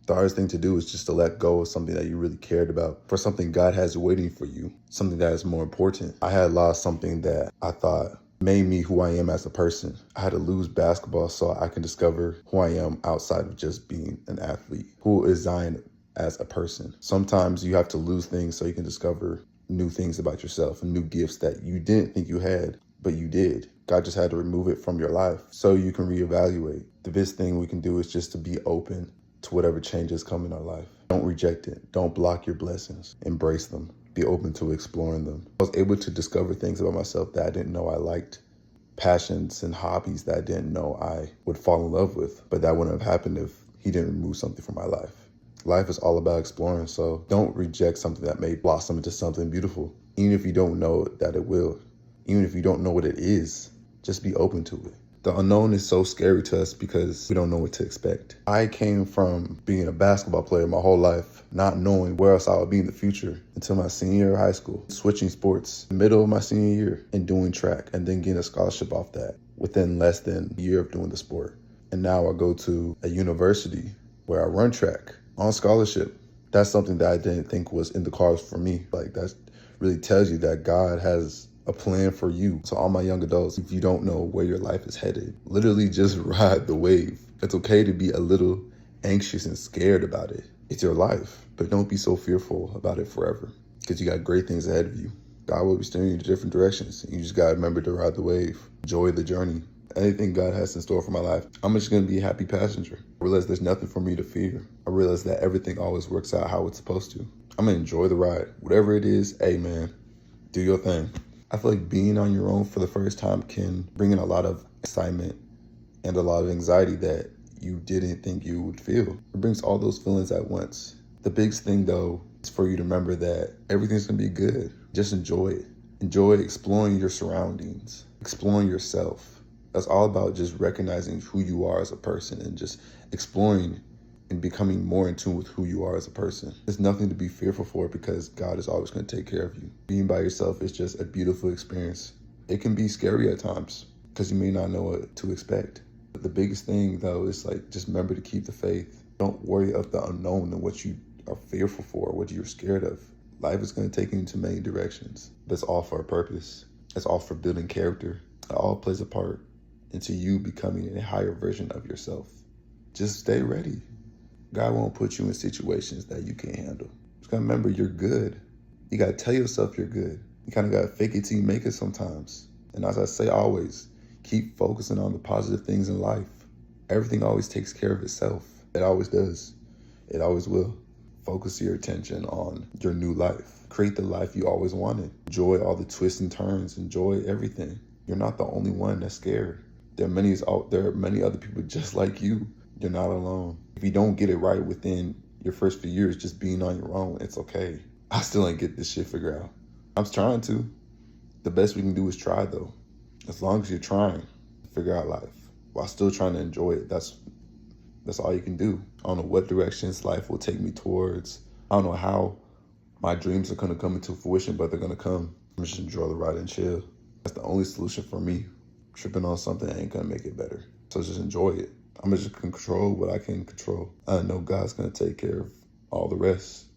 The hardest thing to do is just to let go of something that you really cared about for something God has waiting for you, something that is more important. I had lost something that I thought made me who I am as a person. I had to lose basketball so I can discover who I am outside of just being an athlete. Who is Zion as a person? Sometimes you have to lose things so you can discover new things about yourself and new gifts that you didn't think you had, but you did. God just had to remove it from your life so you can reevaluate. The best thing we can do is just to be open to whatever changes come in our life. Don't reject it. Don't block your blessings. Embrace them. Be open to exploring them. I was able to discover things about myself that I didn't know I liked, passions and hobbies that I didn't know I would fall in love with, but that wouldn't have happened if he didn't remove something from my life. Life is all about exploring, so don't reject something that may blossom into something beautiful, even if you don't know that it will. Even if you don't know what it is, just be open to it. The unknown is so scary to us because we don't know what to expect. I came from being a basketball player my whole life, not knowing where else I would be in the future until my senior year of high school, switching sports in the middle of my senior year and doing track and then getting a scholarship off that within less than a year of doing the sport. And now I go to a university where I run track on scholarship. That's something that I didn't think was in the cards for me. Like, that really tells you that God has a plan for you. So all my young adults, if you don't know where your life is headed, literally just ride the wave. It's okay to be a little anxious and scared about it. It's your life, but don't be so fearful about it forever because you got great things ahead of you. God will be steering you in different directions. You just got to remember to ride the wave. Enjoy the journey. Anything God has in store for my life, I'm just going to be a happy passenger. I realize there's nothing for me to fear. I realize that everything always works out how it's supposed to. I'm going to enjoy the ride. Whatever it is, hey man, do your thing. I feel like being on your own for the first time can bring in a lot of excitement and a lot of anxiety that you didn't think you would feel. It brings all those feelings at once. The biggest thing though is for you to remember that everything's gonna be good. Just enjoy it. Enjoy exploring your surroundings, exploring yourself. That's all about just recognizing who you are as a person and just exploring and becoming more in tune with who you are as a person. There's nothing to be fearful for because God is always going to take care of you. Being by yourself is just a beautiful experience. It can be scary at times because you may not know what to expect. But the biggest thing though is like, just remember to keep the faith. Don't worry of the unknown and what you are fearful for, what you're scared of. Life is going to take you into many directions. That's all for a purpose. It's all for building character. It all plays a part into you becoming a higher version of yourself. Just stay ready. God won't put you in situations that you can't handle. Just gotta remember you're good. You gotta tell yourself you're good. You kind of gotta fake it till you make it sometimes. And as I say always, keep focusing on the positive things in life. Everything always takes care of itself. It always does. It always will. Focus your attention on your new life. Create the life you always wanted. Enjoy all the twists and turns. Enjoy everything. You're not the only one that's scared. There are many other people just like you. You're not alone. If you don't get it right within your first few years just being on your own, it's okay. I still ain't get this shit figured out. I'm trying to. The best we can do is try though. As long as you're trying to figure out life while still trying to enjoy it, that's all you can do. I don't know what directions life will take me towards. I don't know how my dreams are gonna come into fruition, but they're gonna come. I'm just enjoy the ride and chill. That's the only solution for me. Tripping on something ain't gonna make it better. So just enjoy it. I'm just gonna control what I can control. I know God's gonna take care of all the rest.